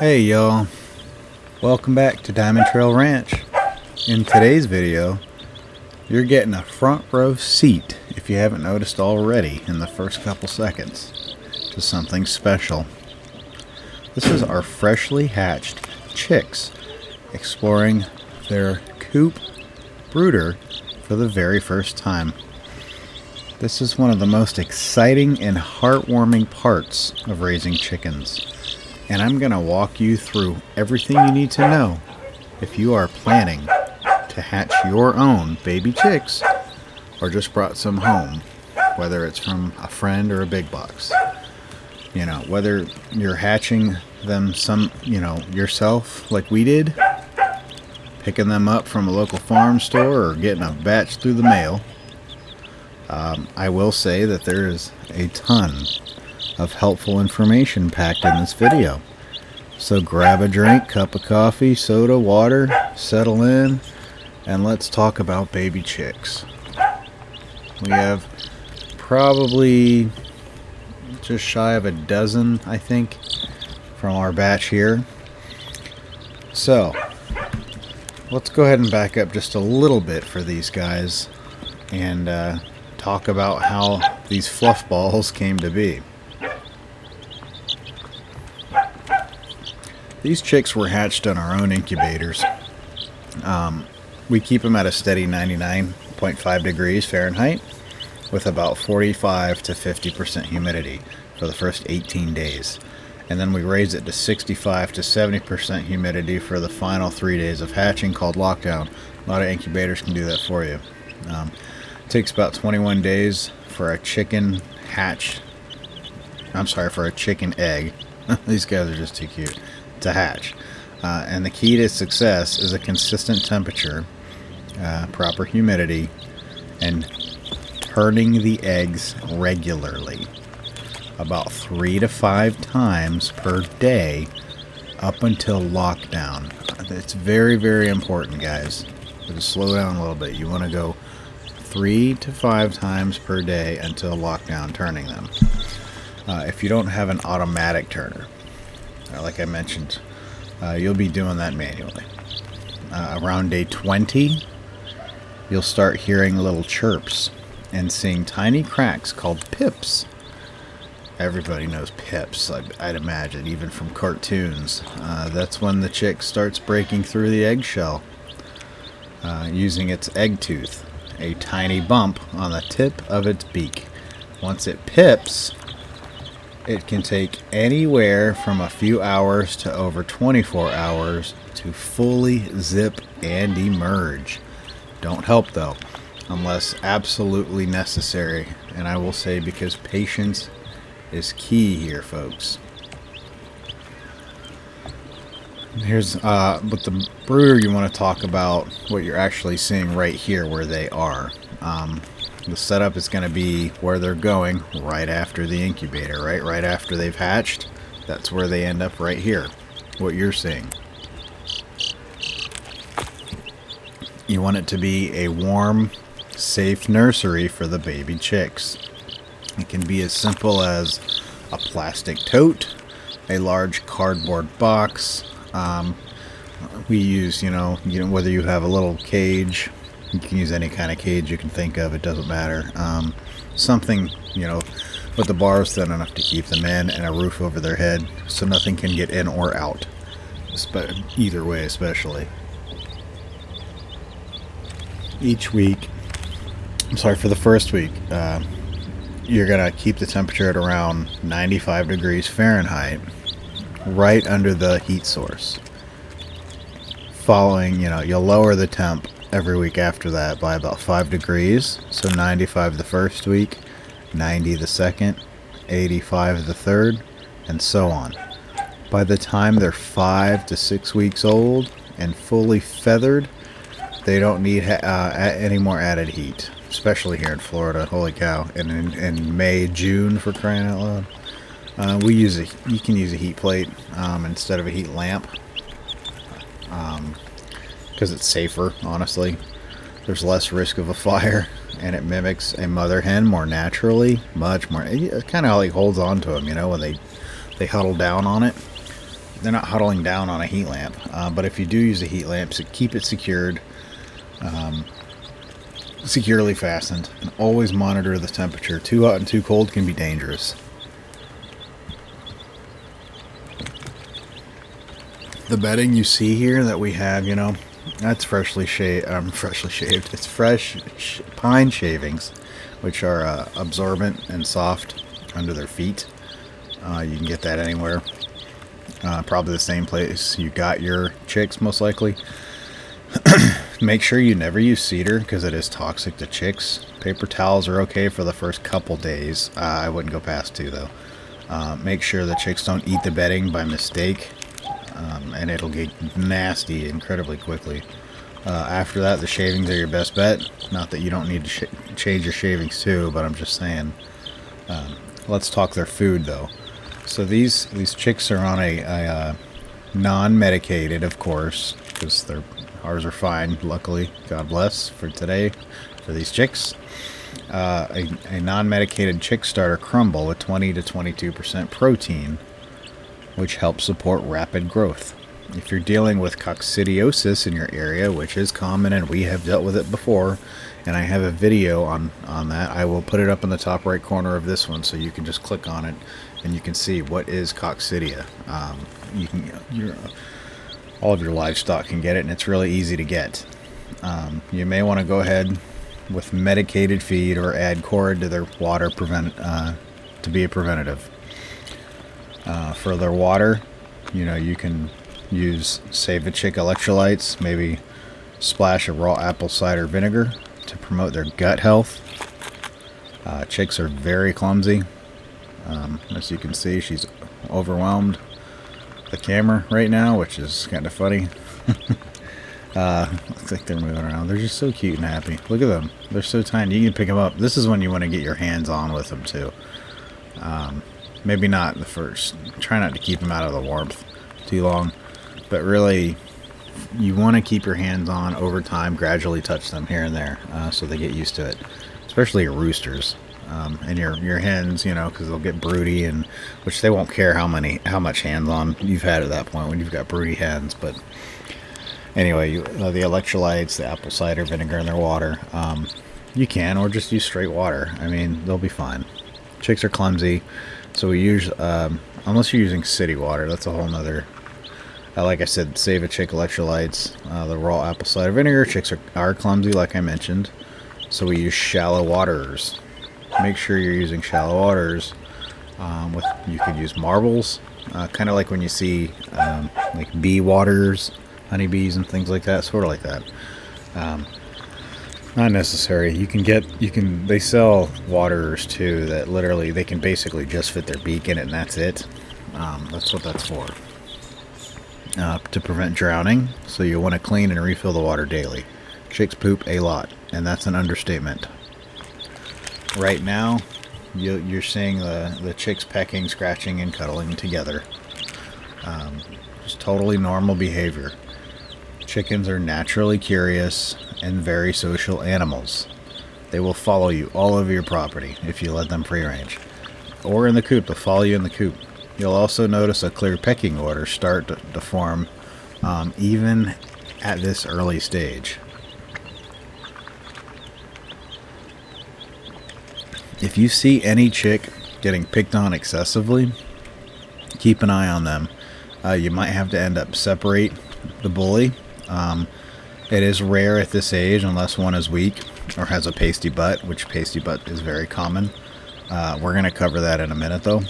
Hey y'all, welcome back to DiamondTrail Ranch. In today's video, you're getting a front row seat, if you haven't noticed already in the first couple seconds, to something special. This is our freshly hatched chicks exploring their coop brooder for the very first time. This is one of the most exciting and heartwarming parts of raising chickens. And I'm going to walk you through everything you need to know if you are planning to hatch your own baby chicks or just brought some home, whether it's from a friend or a big box. You know, whether you're hatching them yourself like we did, picking them up from a local farm store or getting a batch through the mail. I will say that there is a ton of helpful information packed in this video. So grab a drink, cup of coffee, soda, water, settle in, and let's talk about baby chicks. We have probably just shy of a dozen, I think, from our batch here. So let's go ahead and back up just a little bit for these guys and talk about how these fluff balls came to be. These chicks were hatched in our own incubators. We keep them at a steady 99.5 degrees Fahrenheit with about 45 to 50% humidity for the first 18 days. And then we raise it to 65 to 70% humidity for the final 3 days of hatching, called lockdown. A lot of incubators can do that for you. It takes about 21 days for a chicken for a chicken egg. These guys are just too cute. To hatch. And the key to success is a consistent temperature, proper humidity, and turning the eggs regularly, about 3 to 5 times per day up until lockdown. It's very, very important, guys. So just slow down a little bit. You want to go 3 to 5 times per day until lockdown, turning them. If you don't have an automatic turner, like I mentioned, you'll be doing that manually. Around day 20, you'll start hearing little chirps and seeing tiny cracks called pips. Everybody knows pips, I'd imagine, even from cartoons. That's when the chick starts breaking through the eggshell using its egg tooth, a tiny bump on the tip of its beak. Once it pips, it can take anywhere from a few hours to over 24 hours to fully zip and emerge. Don't help though, unless absolutely necessary. And I will say, because patience is key here, folks. Here's with the brooder, you want to talk about what you're actually seeing right here where they are. The setup is going to be where they're going right after the incubator, right after they've hatched. That's where they end up, right here, what you're seeing. You want it to be a warm, safe nursery for the baby chicks. It can be as simple as a plastic tote, a large cardboard box. We use, whether you have a little cage. You can use any kind of cage you can think of, it doesn't matter. Something, with the bars thin enough to keep them in and a roof over their head so nothing can get in or out. Either way, especially. Each week, for the first week, you're going to keep the temperature at around 95 degrees Fahrenheit, right under the heat source. Following, you'll lower the temp every week after that by about 5 degrees. So 95 the first week, 90 the second, 85 the third, and so on. By the time they're 5 to 6 weeks old and fully feathered, they don't need any more added heat, especially here in Florida. Holy cow. And in May, June, for crying out loud. You can use a heat plate instead of a heat lamp. Because it's safer, honestly. There's less risk of a fire, and it mimics a mother hen more naturally, much more. It kind of like holds on to them, when they huddle down on it. huddling down on a heat lamp. But if you do use a heat lamp, so keep it secured, securely fastened, and always monitor the temperature. Too hot and too cold can be dangerous. The bedding you see here that we have, that's freshly shaved. It's fresh pine shavings, which are absorbent and soft under their feet. You can get that anywhere. Probably the same place you got your chicks, most likely. Make sure you never use cedar because it is toxic to chicks. Paper towels are okay for the first couple days. I wouldn't go past 2 though. Make sure the chicks don't eat the bedding by mistake, and it'll get nasty incredibly quickly. After that, the shavings are your best bet. Not that you don't need to change your shavings too, but I'm just saying. Let's talk their food though. So these chicks are on a non-medicated, of course, because ours are fine, luckily. God bless for today for these chicks. A non-medicated chick starter crumble with 20 to 22% protein, which helps support rapid growth. If you're dealing with coccidiosis in your area, which is common and we have dealt with it before, and I have a video on that, I will put it up in the top right corner of this one so you can just click on it and you can see what is coccidia. All of your livestock can get it, and it's really easy to get. You may want to go ahead with medicated feed or add cord to their water to be a preventative. For their water, you can use Save a Chick electrolytes, maybe splash of raw apple cider vinegar to promote their gut health. Chicks are very clumsy. As you can see, she's overwhelmed the camera right now, which is kind of funny. Looks like they're moving around. They're just so cute and happy. Look at them. They're so tiny. You can pick them up. This is when you want to get your hands on with them too. Maybe not the first. Try not to keep them out of the warmth too long. But really, you want to keep your hands on over time. Gradually touch them here and there so they get used to it. Especially your roosters. And your hens, because they'll get broody, and which they won't care how much hands-on you've had at that point when you've got broody hens. But anyway, the electrolytes, the apple cider vinegar in their water, you can, or just use straight water. I mean, they'll be fine. Chicks are clumsy, so we use unless you're using city water, that's a whole nother. Like I said, Save a Chick electrolytes, the raw apple cider vinegar. Chicks are clumsy, like I mentioned, so we use shallow waterers. Make sure you're using shallow waters. You could use marbles, kind of like when you see like bee waters, honeybees and things like that, sort of like that. Not necessary. They sell waterers too that literally they can basically just fit their beak in it and that's it. That's what that's for. To prevent drowning, so you want to clean and refill the water daily. Chicks poop a lot, and that's an understatement. Right now, you're seeing the chicks pecking, scratching, and cuddling together. Just totally normal behavior. Chickens are naturally curious and very social animals. They will follow you all over your property if you let them free range. Or in the coop, they'll follow you in the coop. You'll also notice a clear pecking order start to form even at this early stage. If you see any chick getting picked on excessively, keep an eye on them. You might have to end up separate the bully. It is rare at this age unless one is weak or has a pasty butt, which pasty butt is very common. We're going to cover that in a minute though.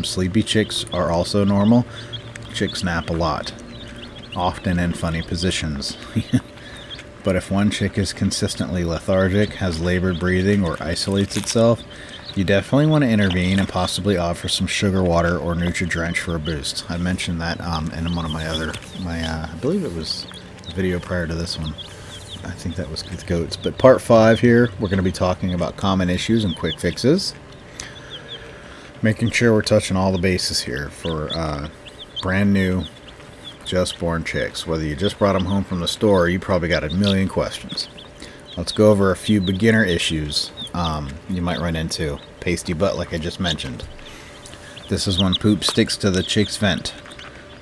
Sleepy chicks are also normal. Chicks nap a lot, often in funny positions. But if one chick is consistently lethargic, has labored breathing, or isolates itself, you definitely want to intervene and possibly offer some sugar water or Nutri-Drench for a boost. I mentioned that in one of I believe it was a video prior to this one. I think that was with goats. But part 5 here, we're going to be talking about common issues and quick fixes. Making sure we're touching all the bases here for brand new, just born chicks. Whether you just brought them home from the store, you probably got a million questions. Let's go over a few beginner issues you might run into. Pasty butt, like I just mentioned. This is when poop sticks to the chick's vent.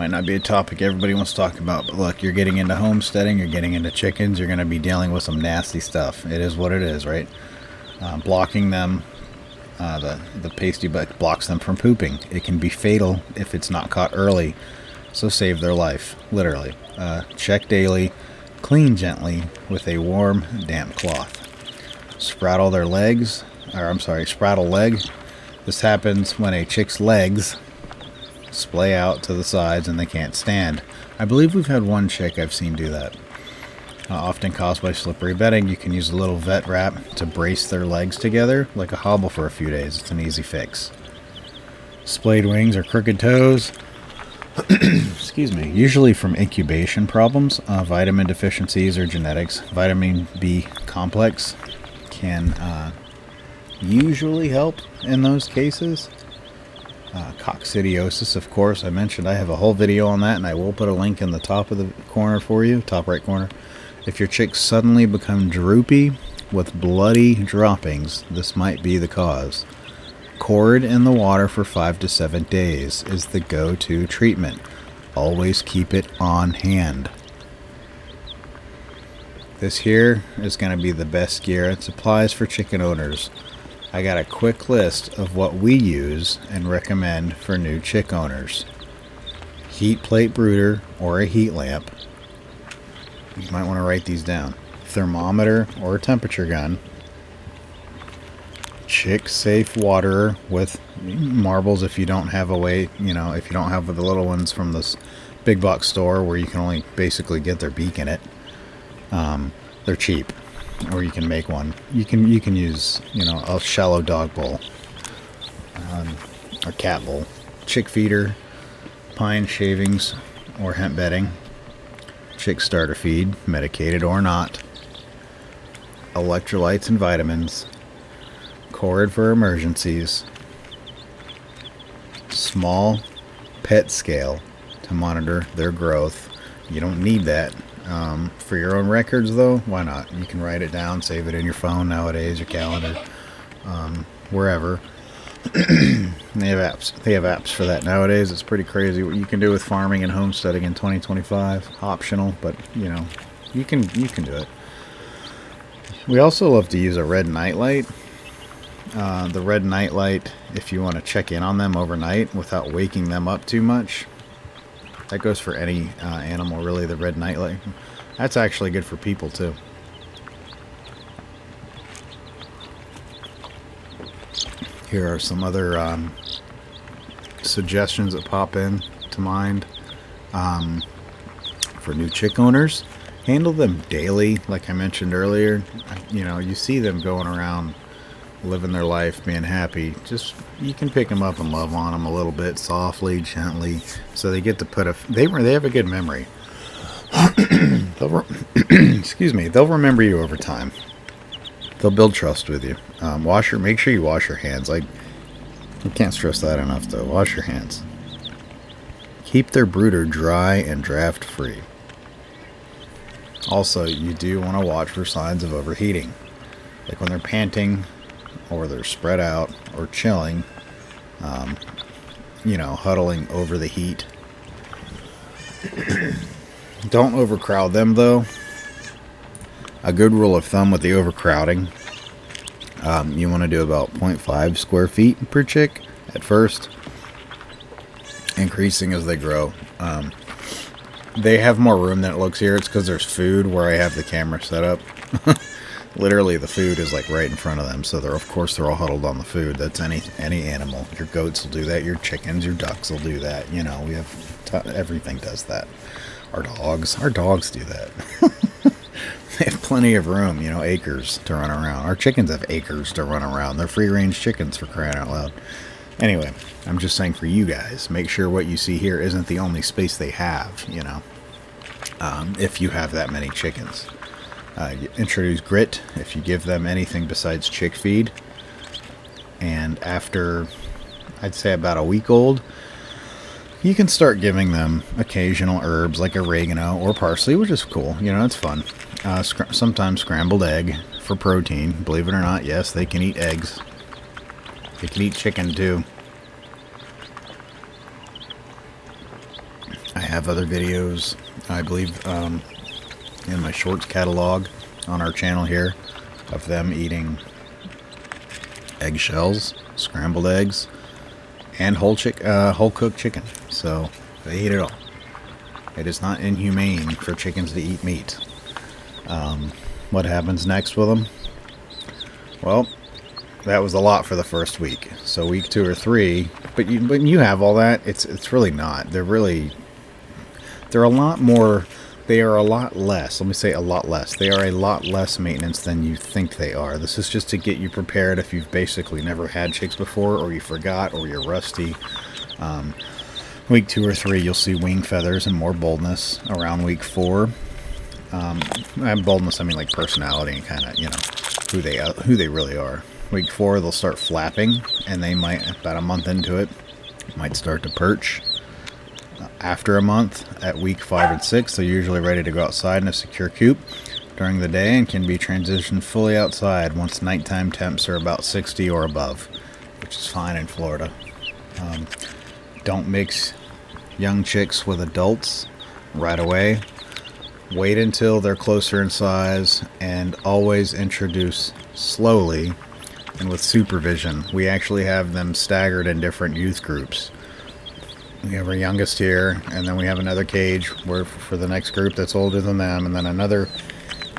Might not be a topic everybody wants to talk about, but look, you're getting into homesteading, you're getting into chickens, you're going to be dealing with some nasty stuff. It is what it is, right? Blocking them, the pasty bug blocks them from pooping. It can be fatal if it's not caught early, so save their life, literally. Check daily, clean gently with a warm, damp cloth. Spraddle their legs, spraddle leg. This happens when a chick's legs splay out to the sides and they can't stand. I believe we've had one chick I've seen do that. Often caused by slippery bedding. You can use a little vet wrap to brace their legs together like a hobble for a few days. It's an easy fix. Splayed wings or crooked toes. Excuse me. Usually from incubation problems, vitamin deficiencies or genetics. Vitamin B complex can usually help in those cases. Coccidiosis, of course, I mentioned I have a whole video on that, and I will put a link in the top of the corner for you, top right corner. If your chicks suddenly become droopy with bloody droppings, this might be the cause. Cord in the water for 5 to 7 days is the go-to treatment. Always keep it on hand. This here is going to be the best gear and supplies for chicken owners. I got a quick list of what we use and recommend for new chick owners. Heat plate brooder or a heat lamp. You might want to write these down. Thermometer or a temperature gun. Chick safe waterer with marbles if you don't have a way, if you don't have the little ones from this big box store where you can only basically get their beak in it. They're cheap. Or you can make one. You can use, a shallow dog bowl. Or cat bowl. Chick feeder. Pine shavings or hemp bedding. Chick starter feed, medicated or not. Electrolytes and vitamins. Cord for emergencies. Small pet scale to monitor their growth. You don't need that. For your own records, though, why not? You can write it down, save it in your phone nowadays, your calendar, wherever. They have apps. They have apps for that nowadays. It's pretty crazy what you can do with farming and homesteading in 2025. Optional, but you can do it. We also love to use a red nightlight. The red nightlight, if you want to check in on them overnight without waking them up too much. That goes for any animal, really, the red nightlight. That's actually good for people, too. Here are some other suggestions that pop in to mind for new chick owners. Handle them daily, like I mentioned earlier. You see them going around living their life, being happy. Just, you can pick them up and love on them a little bit, softly, gently, so they get to put they have a good memory. Excuse me, they'll remember you over time. They'll build trust with you. Make sure you wash your hands. I can't stress that enough, though. Wash your hands. Keep their brooder dry and draft free. Also, you do want to watch for signs of overheating, like when they're panting, or they're spread out, or chilling, huddling over the heat. Don't overcrowd them, though. A good rule of thumb with the overcrowding, you want to do about 0.5 square feet per chick at first, increasing as they grow. They have more room than it looks here. It's because there's food where I have the camera set up. Literally, the food is like right in front of them, so they're all huddled on the food. That's any animal. Your goats will do that. Your chickens, your ducks will do that. We have everything does that. Our dogs do that. They have plenty of room, acres to run around. Our chickens have acres to run around. They're free-range chickens, for crying out loud. Anyway, I'm just saying for you guys, make sure what you see here isn't the only space they have. If you have that many chickens. Introduce grit if you give them anything besides chick feed. And after, I'd say about a week old, you can start giving them occasional herbs like oregano or parsley, which is cool. It's fun. Sometimes scrambled egg for protein. Believe it or not, yes, they can eat eggs. They can eat chicken too. have other videos, I believe, in my shorts catalog on our channel here of them eating eggshells, scrambled eggs, and whole cooked chicken. So they eat it all. It is not inhumane for chickens to eat meat. What happens next with them? Well, that was a lot for the first week. So week 2 or 3, but you have all that. It's really not. They're a lot more. They are a lot less. Let me say a lot less. They are a lot less maintenance than you think they are. This is just to get you prepared if you've basically never had chicks before, or you forgot, or you're rusty. Week 2 or 3, you'll see wing feathers and more boldness. Around week 4, and boldness, I mean like personality and kind of, you know, who they really are. Week 4, they'll start flapping, and they might, about a month into it, might start to perch. After a month, at week 5 and 6, they're usually ready to go outside in a secure coop during the day and can be transitioned fully outside once nighttime temps are about 60 or above, which is fine in Florida. Don't mix young chicks with adults right away. Wait until they're closer in size, and always introduce slowly and with supervision. We actually have them staggered in different youth groups. We have our youngest here, and then we have another cage where for the next group that's older than them, and then another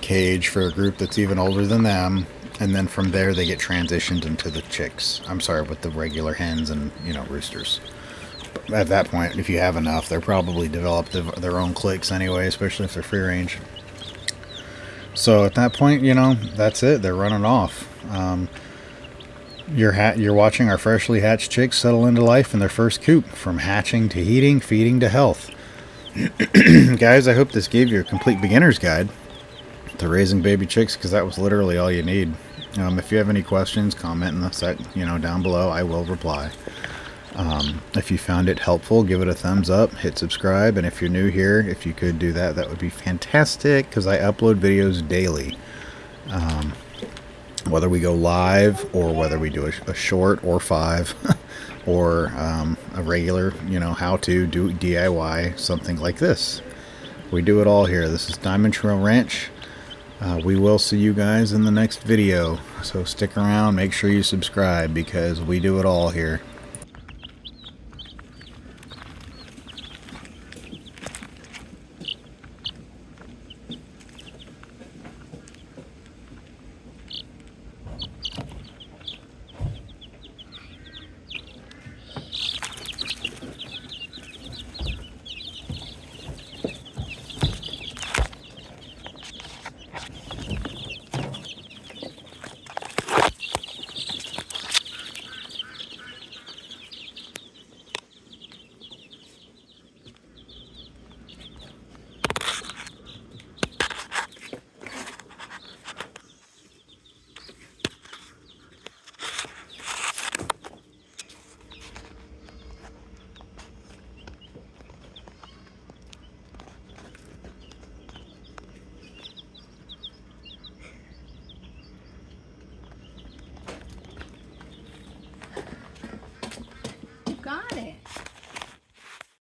cage for a group that's even older than them, and then from there they get transitioned into the chicks. I'm sorry, with the regular hens and, you know, roosters. But at that point, if you have enough, they're probably developed their own cliques anyway, especially if they're free range. So at that point, you know, that's it. They're running off. You're watching our freshly hatched chicks settle into life in their first coop, from hatching to heating, feeding to health. Guys, I hope this gave you a complete beginner's guide to raising baby chicks, because that was literally all you need. If you have any questions, comment in the down below. I will reply. If you found it helpful, give it a thumbs up, hit subscribe, and if you're new here, if you could do that, that would be fantastic, because I upload videos daily. Whether we go live, or whether we do a short or 5, or a regular, how-to do DIY, something like this. We do it all here. This is DiamondTrail Ranch. We will see you guys in the next video, so stick around, make sure you subscribe, because we do it all here.